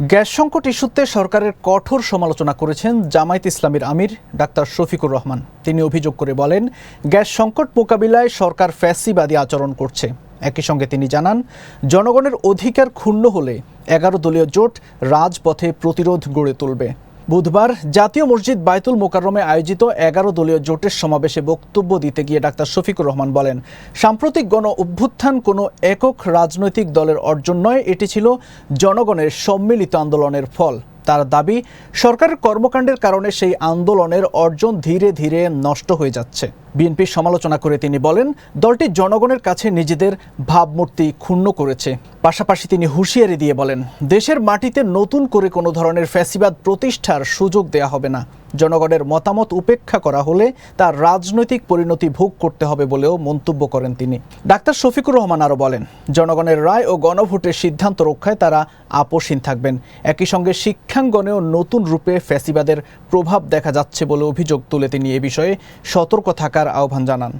Gas সংকট ইস্যুতে সরকারের কঠোর সমালোচনা করেছেন জামায়াতে ইসলামীর আমির ডাক্তার শফিকুর রহমান। তিনি অভিযোগ করে বলেন, গ্যাস সংকট মোকাবিলায় সরকার ফ্যাসিবাদী আচরণ করছে। একই সঙ্গে তিনি জানান, জনগণের অধিকার ক্ষুণ্ণ হলে 11 দলীয় জোট রাজপথে প্রতিরোধ গড়ে তুলবে। বুধবার জাতীয় মসজিদ বায়তুল মোকাররমে আয়োজিত 11 দলীয় জোটের সমাবেশে বক্তব্য দিতে গিয়ে ডাক্তার শফিকুর রহমান বলেন, সাম্প্রতিক গণ অভ্যুত্থান কোনো একক রাজনৈতিক দলের অর্জন নয়, এটি ছিল জনগণের সম্মিলিত আন্দোলনের ফল। তার দাবি, সরকারের কর্মকাণ্ডের কারণে সেই আন্দোলনের অর্জন ধীরে ধীরে নষ্ট হয়ে যাচ্ছে। বিএনপির সমালোচনা করে তিনি বলেন, দলটি জনগণের কাছে নিজেদের ভাবমূর্তি ক্ষুণ্ণ করেছে। পাশাপাশি তিনি হুঁশিয়ারি দিয়ে বলেন, দেশের মাটিতে নতুন করে কোনো ধরনের ফ্যাসিবাদ প্রতিষ্ঠার সুযোগ দেয়া হবে না। জনগণের মতামত উপেক্ষা করা হলে তার রাজনৈতিক পরিণতি ভোগ করতে হবে বলেও মন্তব্য করেন তিনি। ডাক্তার শফিকুর রহমান আরও বলেন, জনগণের রায় ও গণভোটের সিদ্ধান্ত রক্ষায় তারা আপোষহীন থাকবেন। একই সঙ্গে শিক্ষাঙ্গনেও নতুন রূপে ফ্যাসিবাদের প্রভাব দেখা যাচ্ছে বলে অভিযোগ তুলে তিনি এ বিষয়ে সতর্ক থাকার আহ্বান জানান।